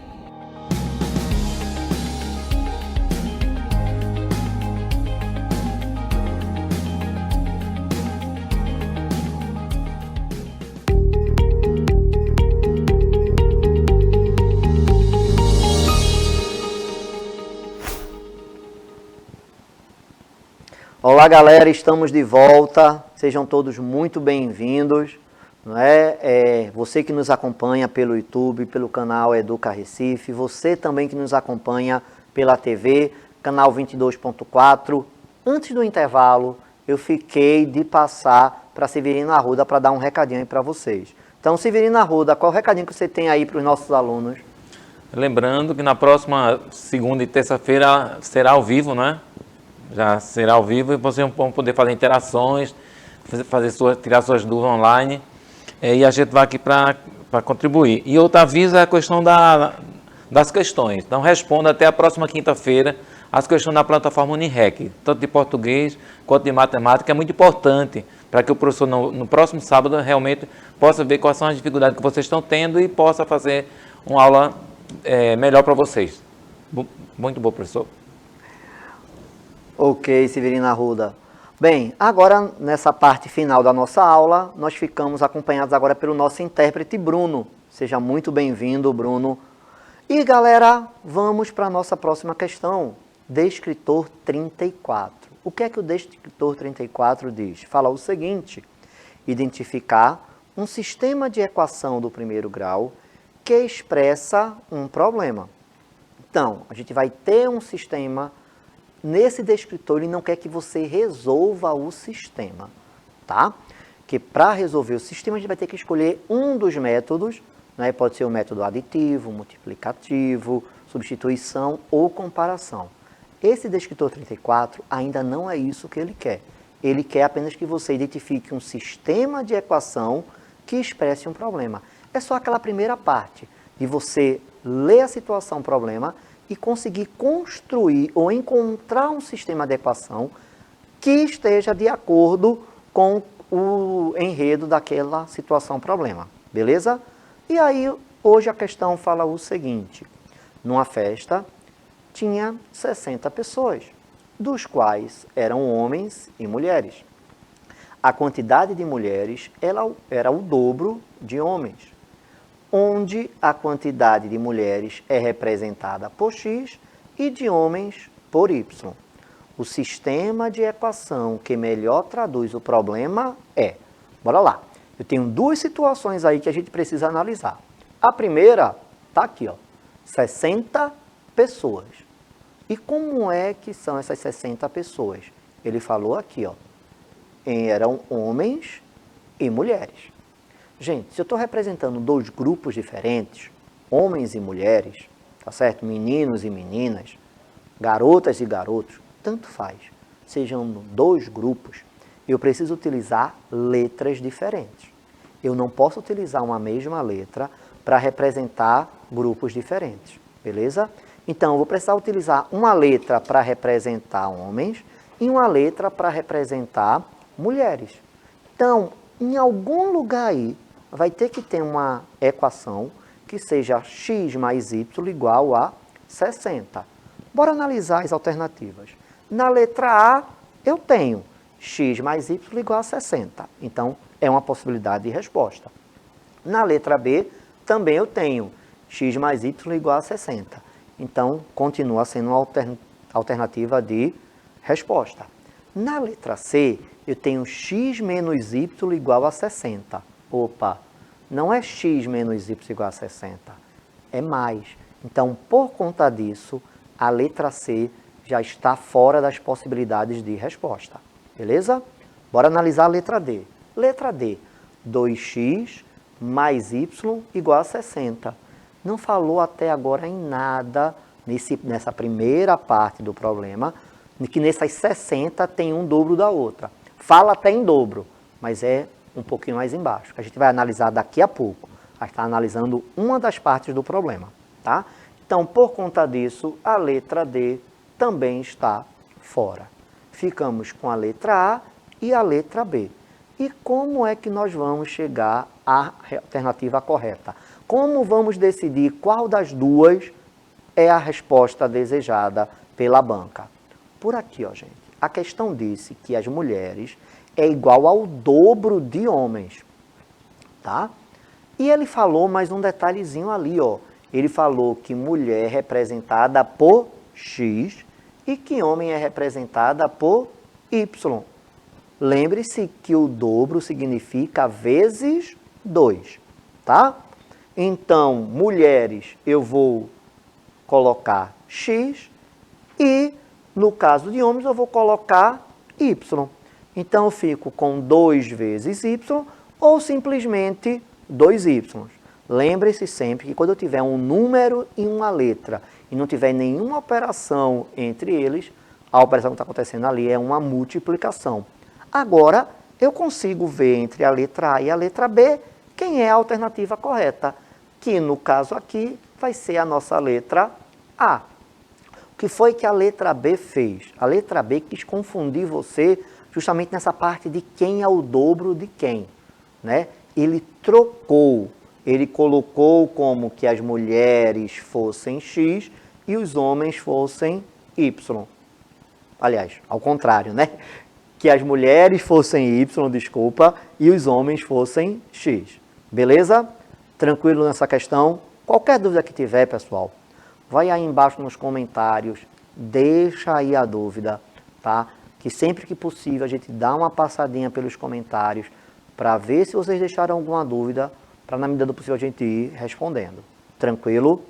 Olá galera, estamos de volta, sejam todos muito bem-vindos, não é? Você que nos acompanha pelo YouTube, pelo canal Educa Recife, você também que nos acompanha pela TV, canal 22.4. Antes do intervalo, eu fiquei de passar para Severina Arruda para dar um recadinho aí para vocês. Então, Severina Arruda, qual o recadinho que você tem aí para os nossos alunos? Lembrando que na próxima segunda e terça-feira será ao vivo, não é? Já será ao vivo e vocês vão poder fazer interações, tirar suas dúvidas online e a gente vai aqui para contribuir. E outra aviso é a questão das questões. Então responda até a próxima quinta-feira as questões da plataforma Unirec, tanto de português quanto de matemática. É muito importante para que o professor no próximo sábado realmente possa ver quais são as dificuldades que vocês estão tendo e possa fazer uma aula melhor para vocês. Muito bom, professor. Ok, Severina Arruda. Bem, agora nessa parte final da nossa aula, nós ficamos acompanhados agora pelo nosso intérprete Bruno. Seja muito bem-vindo, Bruno. E galera, vamos para a nossa próxima questão. Descritor 34. O que é que o descritor 34 diz? Fala o seguinte: identificar um sistema de equação do primeiro grau que expressa um problema. Então, a gente vai ter um sistema. Nesse descritor, ele não quer que você resolva o sistema, tá? Que para resolver o sistema, a gente vai ter que escolher um dos métodos, né? Pode ser o método aditivo, multiplicativo, substituição ou comparação. Esse descritor 34 ainda não é isso que ele quer. Ele quer apenas que você identifique um sistema de equação que expresse um problema. É só aquela primeira parte, de você ler a situação problema e conseguir construir ou encontrar um sistema de equação que esteja de acordo com o enredo daquela situação problema, beleza? E aí, hoje a questão fala o seguinte: numa festa tinha 60 pessoas, dos quais eram homens e mulheres. A quantidade de mulheres era o dobro de homens, onde a quantidade de mulheres é representada por X e de homens por Y. O sistema de equação que melhor traduz o problema é... Bora lá. Eu tenho duas situações aí que a gente precisa analisar. A primeira está aqui, ó, 60 pessoas. E como é que são essas 60 pessoas? Ele falou aqui, ó, eram homens e mulheres. Gente, se eu estou representando dois grupos diferentes, homens e mulheres, tá certo? Meninos e meninas, garotas e garotos, tanto faz. Sejam dois grupos, eu preciso utilizar letras diferentes. Eu não posso utilizar uma mesma letra para representar grupos diferentes, beleza? Então, eu vou precisar utilizar uma letra para representar homens e uma letra para representar mulheres. Então, em algum lugar aí, vai ter que ter uma equação que seja x mais y igual a 60. Bora analisar as alternativas. Na letra A, eu tenho x mais y igual a 60. Então, é uma possibilidade de resposta. Na letra B, também eu tenho x mais y igual a 60. Então, continua sendo uma alternativa de resposta. Na letra C, eu tenho x menos y igual a 60. Opa, não é x menos y igual a 60, é mais. Então, por conta disso, a letra C já está fora das possibilidades de resposta. Beleza? Bora analisar a letra D. Letra D, 2x mais y igual a 60. Não falou até agora em nada nessa primeira parte do problema, que nessas 60 tem um dobro da outra. Fala até em dobro, mas é um pouquinho mais embaixo, que a gente vai analisar daqui a pouco. A gente está analisando uma das partes do problema, tá? Então, por conta disso, a letra D também está fora. Ficamos com a letra A e a letra B. E como é que nós vamos chegar à alternativa correta? Como vamos decidir qual das duas é a resposta desejada pela banca? Por aqui, ó, gente. A questão disse que as mulheres é igual ao dobro de homens, tá? E ele falou mais um detalhezinho ali, ó. Ele falou que mulher é representada por X e que homem é representada por Y. Lembre-se que o dobro significa vezes 2, tá? Então, mulheres, eu vou colocar X e, no caso de homens, eu vou colocar Y. Então, eu fico com 2 vezes Y ou simplesmente 2Y. Lembre-se sempre que quando eu tiver um número e uma letra e não tiver nenhuma operação entre eles, a operação que está acontecendo ali é uma multiplicação. Agora, eu consigo ver entre a letra A e a letra B quem é a alternativa correta, que no caso aqui vai ser a nossa letra A. O que foi que a letra B fez? A letra B quis confundir você justamente nessa parte de quem é o dobro de quem, né? Ele trocou, ele colocou como que as mulheres fossem X e os homens fossem Y. Aliás, ao contrário, né? Que as mulheres fossem Y, desculpa, e os homens fossem X. Beleza? Tranquilo nessa questão? Qualquer dúvida que tiver, pessoal, vai aí embaixo nos comentários, deixa aí a dúvida, tá? Que sempre que possível a gente dá uma passadinha pelos comentários para ver se vocês deixaram alguma dúvida, para na medida do possível a gente ir respondendo. Tranquilo?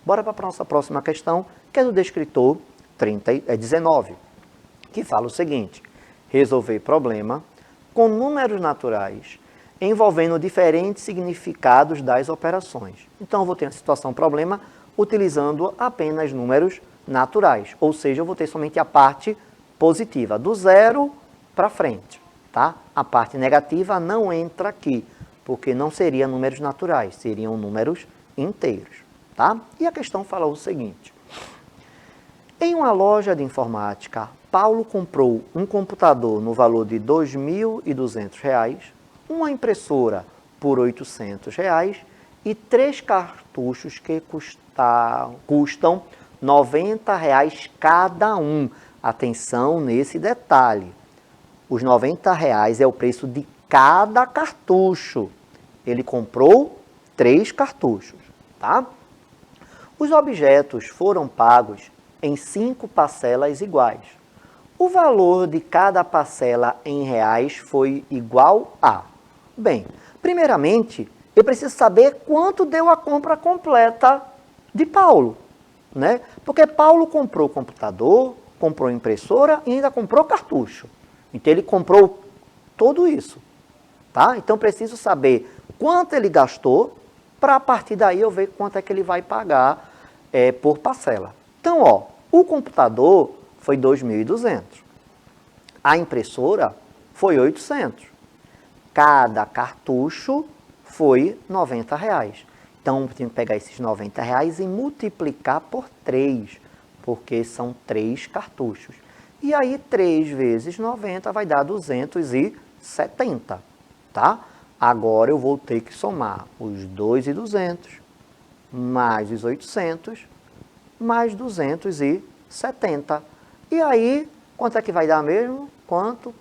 Bora para a nossa próxima questão, que é do descritor 19, que fala o seguinte: resolver problema com números naturais envolvendo diferentes significados das operações. Então, eu vou ter a situação problema utilizando apenas números naturais, ou seja, eu vou ter somente a parte positiva, do zero para frente, tá? A parte negativa não entra aqui, porque não seriam números naturais, seriam números inteiros, tá? E a questão fala o seguinte: em uma loja de informática, Paulo comprou um computador no valor de R$ 2.200, uma impressora por R$ 800 e 3 cartuchos que custam R$ 90 cada um. Atenção nesse detalhe. Os R$ 90 é o preço de cada cartucho. Ele comprou 3 cartuchos, tá? Os objetos foram pagos em 5 parcelas iguais. O valor de cada parcela em reais foi igual a... Bem, primeiramente, eu preciso saber quanto deu a compra completa de Paulo, né? Porque Paulo comprou computador, comprou impressora e ainda comprou cartucho. Então, ele comprou tudo isso, tá? Então, preciso saber quanto ele gastou para, a partir daí, eu ver quanto é que ele vai pagar por parcela. Então, ó, o computador foi 2.200. A impressora foi 800. Cada cartucho foi 90 reais. Então, eu tenho que pegar esses 90 reais e multiplicar por 3, porque são 3 cartuchos. E aí 3 vezes 90 vai dar 270, tá? Agora eu vou ter que somar os 2.200 mais os 800 mais 270. E aí, quanto é que vai dar mesmo? Quanto?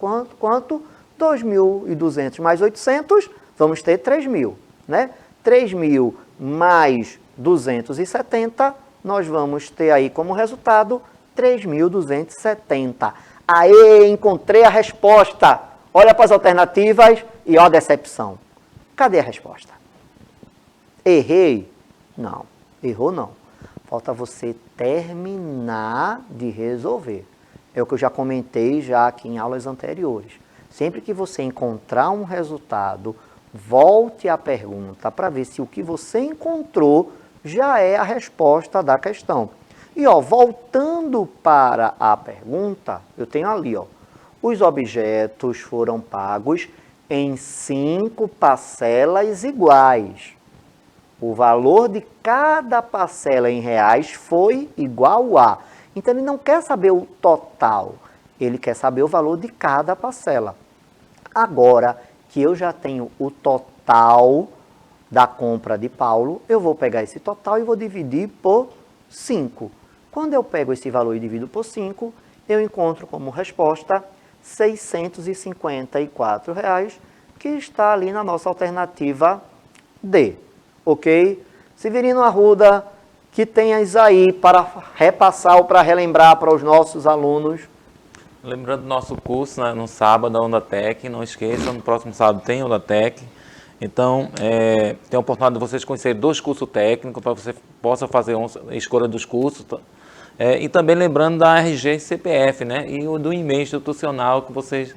2.200 mais 800, vamos ter 3.000, né? 3.000 mais 270, nós vamos ter aí como resultado 3.270. Aê, encontrei a resposta. Olha para as alternativas e ó a decepção. Cadê a resposta? Errei? Não, errou não. Falta você terminar de resolver. É o que eu já comentei já aqui em aulas anteriores. Sempre que você encontrar um resultado, volte à pergunta para ver se o que você encontrou já é a resposta da questão. E ó, voltando para a pergunta, eu tenho ali, ó, os objetos foram pagos em 5 parcelas iguais. O valor de cada parcela em reais foi igual a. Então, ele não quer saber o total, ele quer saber o valor de cada parcela. Agora que eu já tenho o total da compra de Paulo, eu vou pegar esse total e vou dividir por 5. Quando eu pego esse valor e divido por 5, eu encontro como resposta R$ 654, que está ali na nossa alternativa D. Ok? Severino Arruda, que tenhas aí para repassar ou para relembrar para os nossos alunos. Lembrando do nosso curso, né, no sábado, a Ondatec, não esqueça, no próximo sábado tem a Ondatec. Então, tem a oportunidade de vocês conhecerem 2 cursos técnicos, para você possa fazer a escolha dos cursos. E também lembrando da RG e CPF, né, e do e-mail institucional que vocês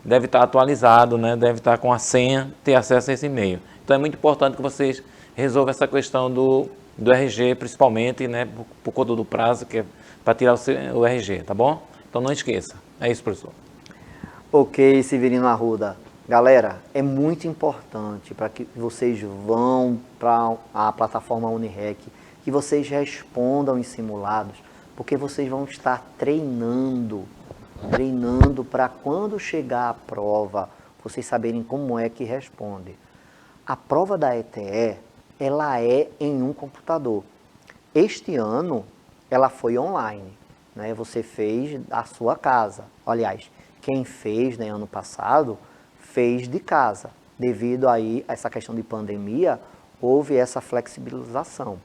devem estar atualizado, né, deve estar com a senha, ter acesso a esse e-mail. Então, é muito importante que vocês resolvam essa questão do RG, principalmente, né, por conta do prazo, que é para tirar o RG, tá bom? Então, não esqueça. É isso, professor. Ok, Severino Arruda. Galera, é muito importante para que vocês vão para a plataforma Unirec, que vocês respondam em simulados, porque vocês vão estar treinando para quando chegar a prova, vocês saberem como é que responde. A prova da ETE, ela é em um computador. Este ano, ela foi online, né? Você fez da sua casa. Aliás, quem fez, né, ano passado, fez de casa. Devido aí a essa questão de pandemia, houve essa flexibilização.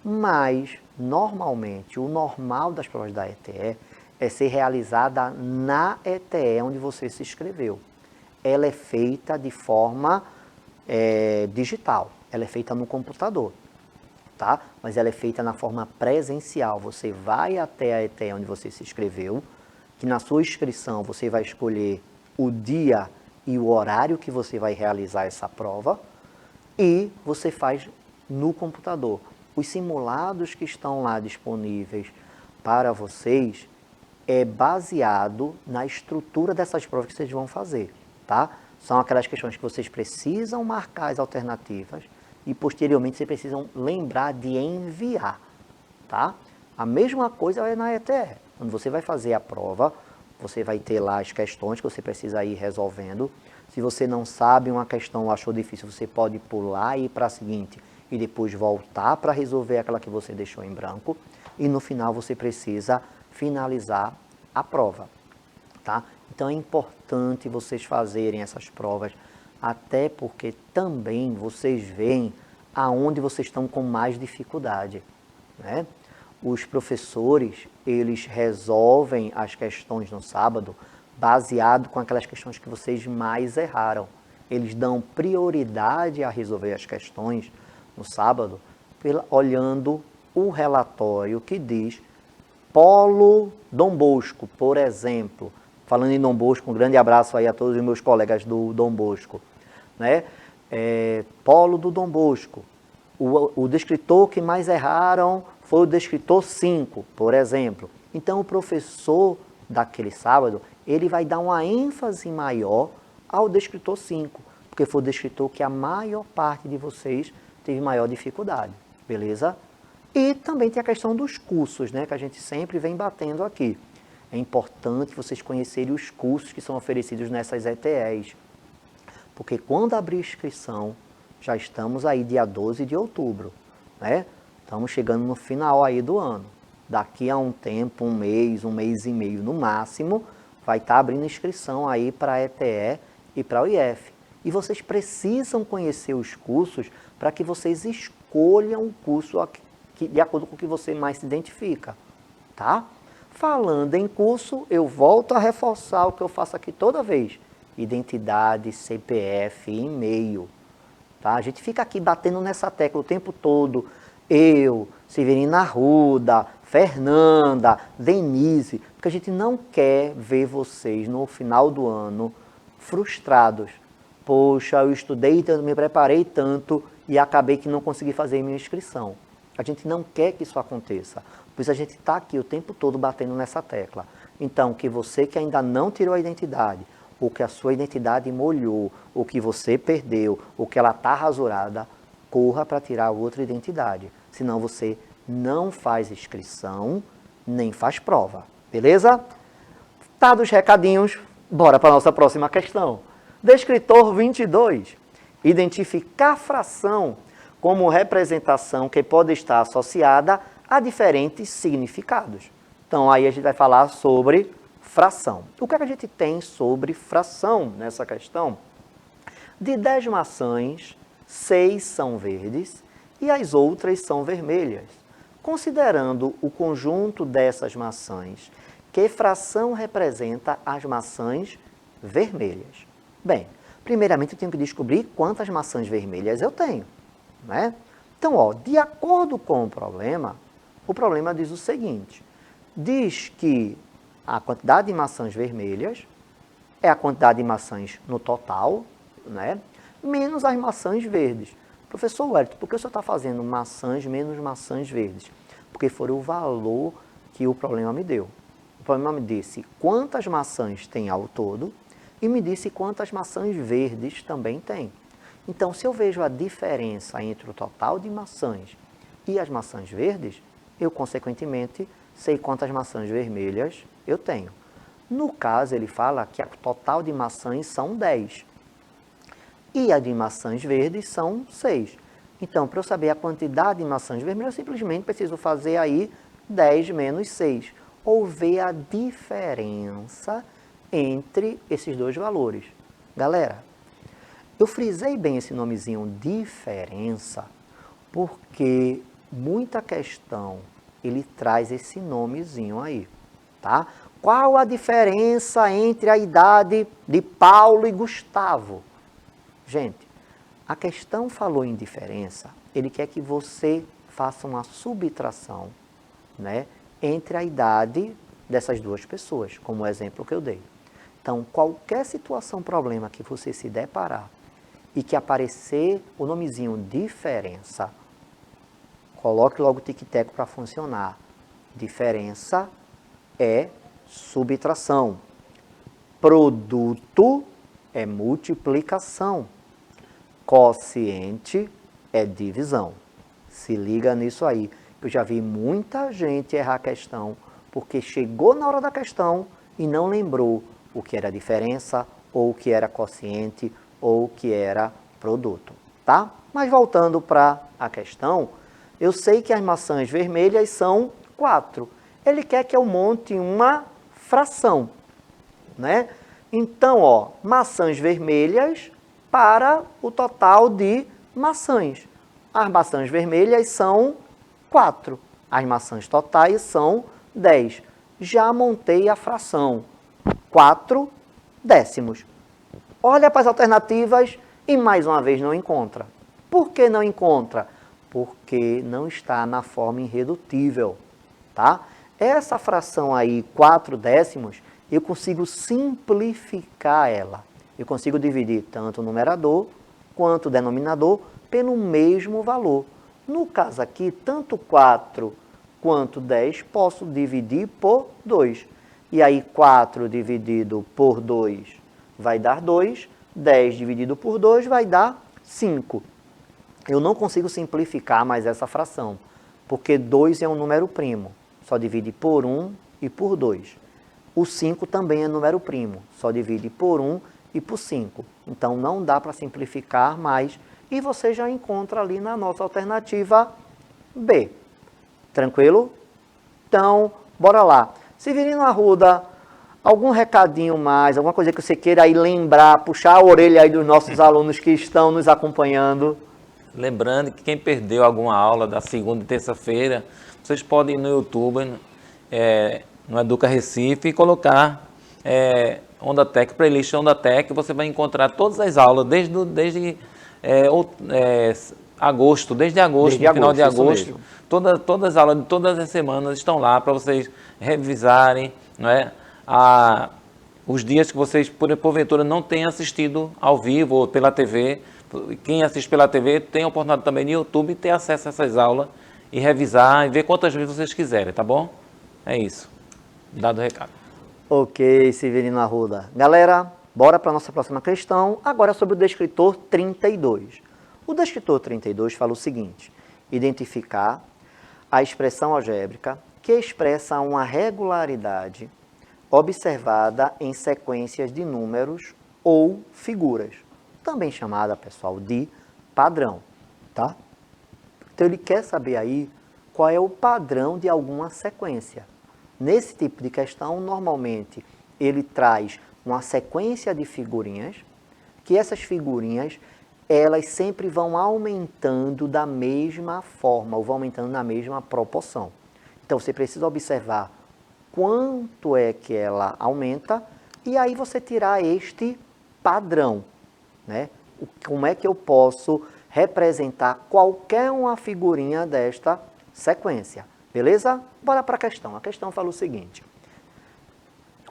Mas, normalmente, o normal das provas da ETE é ser realizada na ETE, onde você se inscreveu. Ela é feita de forma digital, ela é feita no computador, tá? Mas ela é feita na forma presencial. Você vai até a ETE onde você se inscreveu, que na sua inscrição você vai escolher o dia e o horário que você vai realizar essa prova e você faz no computador. Os simulados que estão lá disponíveis para vocês é baseado na estrutura dessas provas que vocês vão fazer, tá? São aquelas questões que vocês precisam marcar as alternativas e posteriormente vocês precisam lembrar de enviar, tá? A mesma coisa é na ETE. Quando você vai fazer a prova, você vai ter lá as questões que você precisa ir resolvendo. Se você não sabe uma questão ou achou difícil, você pode pular e ir para a seguinte e depois voltar para resolver aquela que você deixou em branco. E no final você precisa finalizar a prova, tá? Então é importante vocês fazerem essas provas, até porque também vocês veem aonde vocês estão com mais dificuldade, né? Os professores, eles resolvem as questões no sábado baseado com aquelas questões que vocês mais erraram. Eles dão prioridade a resolver as questões no sábado olhando o relatório que diz Polo Dom Bosco, por exemplo. Falando em Dom Bosco, um grande abraço aí a todos os meus colegas do Dom Bosco, né? Polo do Dom Bosco. O descritor que mais erraram foi o descritor 5, por exemplo. Então, o professor daquele sábado, ele vai dar uma ênfase maior ao descritor 5, porque foi o descritor que a maior parte de vocês teve maior dificuldade, beleza? E também tem a questão dos cursos, né, que a gente sempre vem batendo aqui. é importante vocês conhecerem os cursos que são oferecidos nessas ETEs. Porque quando abrir inscrição, já estamos aí dia 12 de outubro, né? Estamos chegando no final aí do ano. Daqui a um tempo, um mês e meio no máximo, vai estar abrindo inscrição aí para a ETE e para o IF. E vocês precisam conhecer os cursos para que vocês escolham o curso de acordo com o que você mais se identifica, tá? Falando em curso, eu volto a reforçar o que eu faço aqui toda vez. Identidade, CPF, e-mail. Tá? A gente fica aqui batendo nessa tecla o tempo todo. Eu, Severina Arruda, Fernanda, Denise, porque a gente não quer ver vocês no final do ano frustrados. Poxa, eu estudei tanto, me preparei tanto e acabei que não consegui fazer minha inscrição. A gente não quer que isso aconteça, pois a gente está aqui o tempo todo batendo nessa tecla. Então, que você que ainda não tirou a identidade, ou que a sua identidade molhou, ou que você perdeu, ou que ela está rasurada, corra para tirar outra identidade. Senão você não faz inscrição, nem faz prova. Beleza? Dados os recadinhos, bora para a nossa próxima questão. Descritor 22. Identificar fração como representação que pode estar associada a diferentes significados. Então, aí a gente vai falar sobre fração. O que a gente tem sobre fração nessa questão? De 10 maçãs, 6 são verdes e as outras são vermelhas. Considerando o conjunto dessas maçãs, que fração representa as maçãs vermelhas? Bem, primeiramente eu tenho que descobrir quantas maçãs vermelhas eu tenho, né? Então, ó, de acordo com o problema diz o seguinte, diz que a quantidade de maçãs vermelhas é a quantidade de maçãs no total, né? Menos as maçãs verdes. Professor Wellington, por que o senhor está fazendo maçãs menos maçãs verdes? Porque foi o valor que o problema me deu. O problema me disse quantas maçãs tem ao todo e me disse quantas maçãs verdes também tem. Então, se eu vejo a diferença entre o total de maçãs e as maçãs verdes, eu, consequentemente, sei quantas maçãs vermelhas eu tenho. No caso, ele fala que o total de maçãs são 10. E a de maçãs verdes são 6. Então, para eu saber a quantidade de maçãs vermelhas, eu simplesmente preciso fazer aí 10 menos 6. Ou ver a diferença entre esses dois valores. Galera, eu frisei bem esse nomezinho diferença, porque muita questão ele traz esse nomezinho aí, tá? Qual a diferença entre a idade de Paulo e Gustavo? Gente, a questão falou em diferença, ele quer que você faça uma subtração, né, entre a idade dessas duas pessoas, como o exemplo que eu dei. Então, qualquer situação, problema que você se deparar e que aparecer o nomezinho diferença, coloque logo o tic-tac para funcionar. Diferença é subtração. Produto é multiplicação. Quociente é divisão. Se liga nisso aí. Eu já vi muita gente errar a questão porque chegou na hora da questão e não lembrou o que era diferença, ou o que era quociente, ou o que era produto, tá? Mas voltando para a questão, eu sei que as maçãs vermelhas são 4. Ele quer que eu monte uma fração, né? Então, ó, maçãs vermelhas para o total de maçãs. As maçãs vermelhas são 4. As maçãs totais são 10. Já montei a fração. 4 décimos. Olha para as alternativas e mais uma vez não encontra. Por que não encontra? Porque não está na forma irredutível, tá? Essa fração aí, 4 décimos, eu consigo simplificar ela. Eu consigo dividir tanto o numerador quanto o denominador pelo mesmo valor. No caso aqui, tanto 4 quanto 10 posso dividir por 2. E aí 4 dividido por 2 vai dar 2, 10 dividido por 2 vai dar 5. Eu não consigo simplificar mais essa fração, porque 2 é um número primo, só divide por 1 e por 2. O 5 também é número primo, só divide por 1 e por 5. Então, não dá para simplificar mais. E você já encontra ali na nossa alternativa B. Tranquilo? Então, bora lá. Severino Arruda, algum recadinho mais, alguma coisa que você queira aí lembrar, puxar a orelha aí dos nossos alunos que estão nos acompanhando? Lembrando que quem perdeu alguma aula da segunda e terça-feira, vocês podem ir no YouTube, no Educa Recife, e colocar Onda Tech, playlist Onda Tech, você vai encontrar todas as aulas, desde agosto, final de agosto, todas as aulas de todas as semanas estão lá para vocês revisarem, não é? Os dias que vocês, porventura, não tenham assistido ao vivo ou pela TV. Quem assiste pela TV tem a oportunidade também no YouTube ter acesso a essas aulas e revisar e ver quantas vezes vocês quiserem, tá bom? É isso. Dado o recado. Ok, Severino Arruda. Galera, bora para a nossa próxima questão, agora sobre o descritor 32. O descritor 32 fala o seguinte: identificar a expressão algébrica que expressa uma regularidade observada em sequências de números ou figuras, também chamada, pessoal, de padrão, tá? Então, ele quer saber aí qual é o padrão de alguma sequência. Nesse tipo de questão, normalmente, ele traz uma sequência de figurinhas, que essas figurinhas, elas sempre vão aumentando da mesma forma, ou vão aumentando na mesma proporção. Então, você precisa observar quanto é que ela aumenta, e aí você tirar este padrão, né? Como é que eu posso representar qualquer uma figurinha desta sequência? Beleza? Bora para a questão. A questão fala o seguinte: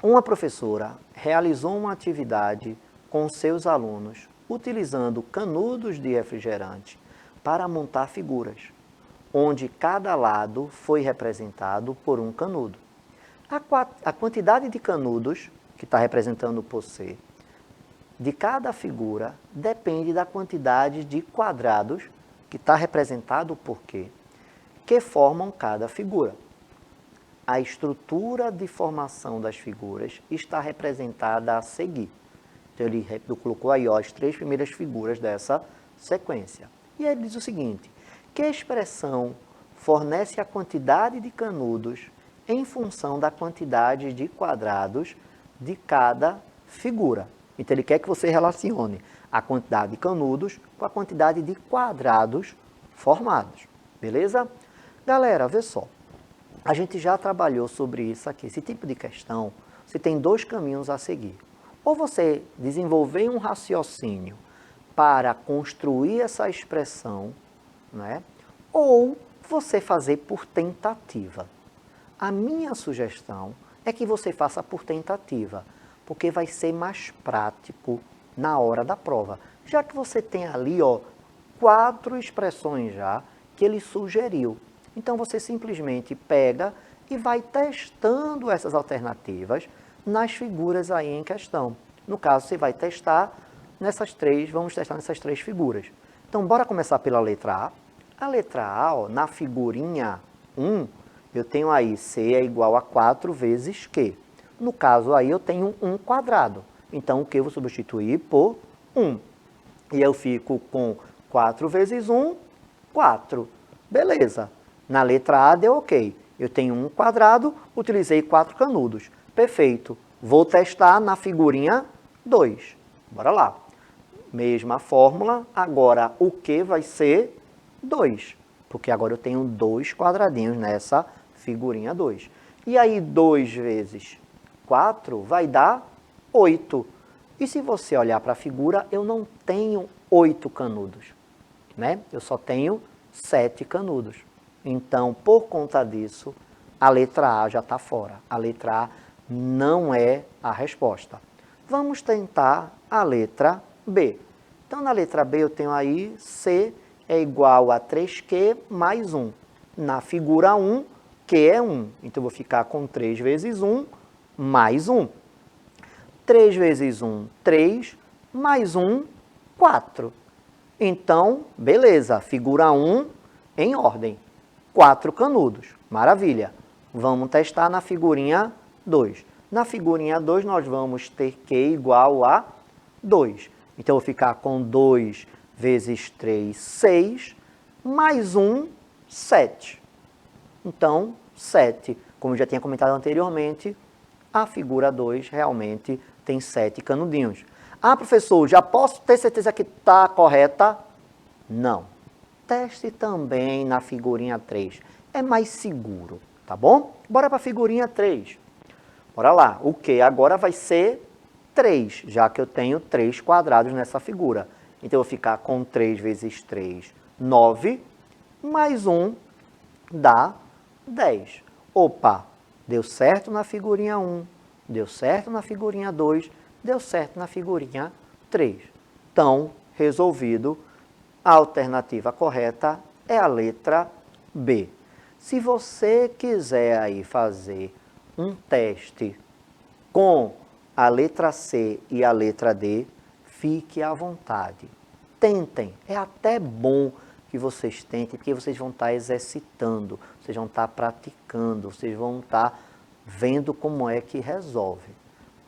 uma professora realizou uma atividade com seus alunos utilizando canudos de refrigerante para montar figuras, onde cada lado foi representado por um canudo. A quantidade de canudos que está representando por C de cada figura depende da quantidade de quadrados que está representado por Q, que formam cada figura. A estrutura de formação das figuras está representada a seguir. Então, ele colocou aí as 3 primeiras figuras dessa sequência. E ele diz o seguinte: que expressão fornece a quantidade de canudos em função da quantidade de quadrados de cada figura. Então, ele quer que você relacione a quantidade de canudos com a quantidade de quadrados formados. Beleza? Galera, vê só. A gente já trabalhou sobre isso aqui. Esse tipo de questão, você tem 2 caminhos a seguir. Ou você desenvolver um raciocínio para construir essa expressão, né? Ou você fazer por tentativa. A minha sugestão é que você faça por tentativa, porque vai ser mais prático na hora da prova. Já que você tem ali, 4 expressões já que ele sugeriu. Então, você simplesmente pega e vai testando essas alternativas nas figuras aí em questão. No caso, você vai testar nessas 3, vamos testar nessas 3 figuras. Então, bora começar pela letra A. A letra A, na figurinha 1, eu tenho aí C é igual a 4 vezes Q. No caso aí, eu tenho 1 quadrado. Então, o Q eu vou substituir por 1. E eu fico com 4 vezes 1, 4. Beleza. Na letra A deu ok. Eu tenho 1 quadrado, utilizei 4 canudos. Perfeito. Vou testar na figurinha 2. Bora lá. Mesma fórmula, agora o Q vai ser 2. Porque agora eu tenho 2 quadradinhos nessa figurinha 2. E aí 2 vezes 4 vai dar 8. E se você olhar para a figura, eu não tenho 8 canudos, né? Eu só tenho 7 canudos. Então, por conta disso, a letra A já está fora. A letra A não é a resposta. Vamos tentar a letra B. Então, na letra B, eu tenho aí C é igual a 3Q mais 1. Na figura 1, Q é 1. Então, eu vou ficar com 3 vezes 1 mais 1. 3 vezes 1, 3, mais 1, 4. Então, beleza, figura 1 em ordem. 4 canudos, maravilha. Vamos testar na figurinha 2. Na figurinha 2, nós vamos ter Q igual a 2. Então, eu vou ficar com 2 vezes 3, 6, mais 1, 7. Então, 7. Como eu já tinha comentado anteriormente, a figura 2 realmente tem 7 canudinhos. Ah, professor, já posso ter certeza que está correta? Não. Teste também na figurinha 3. É mais seguro, tá bom? Bora para a figurinha 3. Bora lá. O que agora vai ser 3, já que eu tenho 3 quadrados nessa figura. Então, eu vou ficar com 3 vezes 3, 9, mais 1 dá 10. Opa, deu certo na figurinha 1, deu certo na figurinha 2, deu certo na figurinha 3. Então, resolvido, a alternativa correta é a letra B. Se você quiser aí fazer um teste com a letra C e a letra D, fique à vontade. Tentem, é até bom que vocês tentem, porque vocês vão estar exercitando, vocês vão estar praticando, vocês vão estar vendo como é que resolve.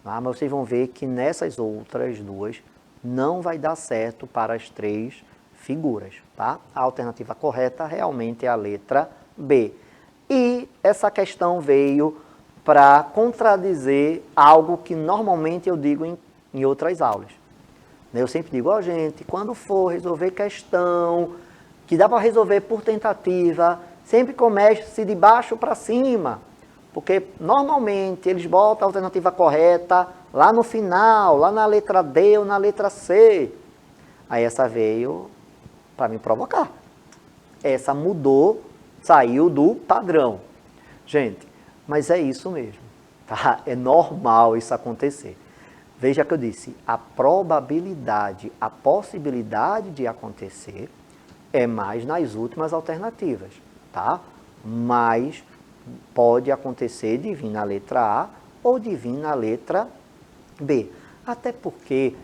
Tá? Mas vocês vão ver que nessas outras duas não vai dar certo para as 3 figuras. Tá? A alternativa correta realmente é a letra B. E essa questão veio para contradizer algo que normalmente eu digo em outras aulas. Eu sempre digo, gente, quando for resolver questão que dá para resolver por tentativa, sempre comece de baixo para cima, porque normalmente eles botam a alternativa correta lá no final, lá na letra D ou na letra C. Aí essa veio para me provocar. Essa mudou, saiu do padrão. Gente, mas é isso mesmo, tá? É normal isso acontecer. Veja que eu disse, a probabilidade, a possibilidade de acontecer é mais nas últimas alternativas, tá? Mas pode acontecer de vir na letra A ou de vir na letra B. Até porque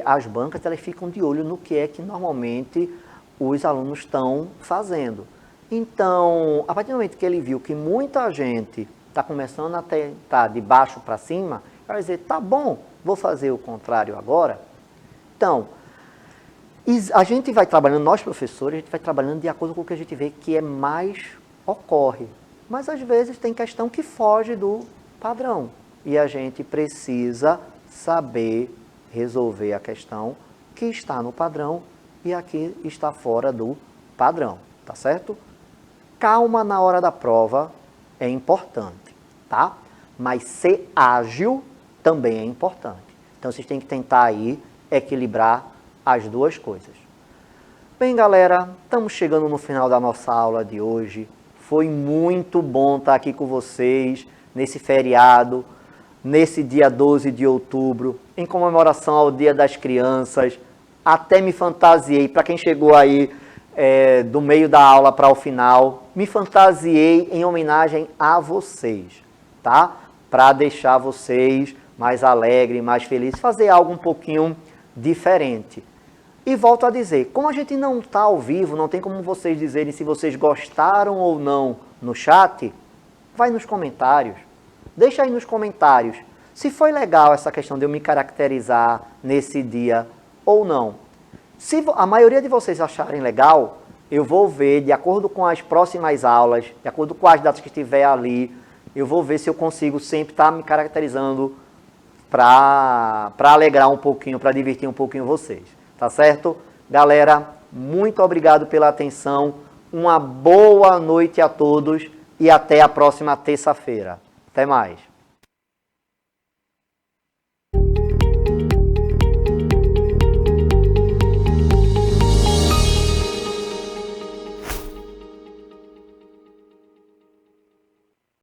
as bancas elas ficam de olho no que é que normalmente os alunos estão fazendo. Então, a partir do momento que ele viu que muita gente está começando a tentar de baixo para cima, vai dizer, tá bom, vou fazer o contrário agora. Então, a gente vai trabalhando, nós professores, a gente vai trabalhando de acordo com o que a gente vê que mais ocorre. Mas às vezes tem questão que foge do padrão. E a gente precisa saber resolver a questão que está no padrão e aqui está fora do padrão, tá certo? Calma na hora da prova é importante, tá? Mas ser ágil também é importante. Então, vocês têm que tentar aí equilibrar as duas coisas. Bem, galera, estamos chegando no final da nossa aula de hoje. Foi muito bom estar aqui com vocês nesse feriado, nesse dia 12 de outubro, em comemoração ao Dia das Crianças. Até me fantasiei, para quem chegou aí do meio da aula para o final, me fantasiei em homenagem a vocês, tá? Para deixar vocês mais alegres, mais felizes, fazer algo um pouquinho diferente. E volto a dizer, como a gente não está ao vivo, não tem como vocês dizerem se vocês gostaram ou não no chat, vai nos comentários. Deixa aí nos comentários se foi legal essa questão de eu me caracterizar nesse dia ou não. Se a maioria de vocês acharem legal, eu vou ver, de acordo com as próximas aulas, de acordo com as datas que estiver ali, eu vou ver se eu consigo sempre estar me caracterizando para alegrar um pouquinho, para divertir um pouquinho vocês. Tá certo? Galera, muito obrigado pela atenção. Uma boa noite a todos e até a próxima terça-feira. Até mais.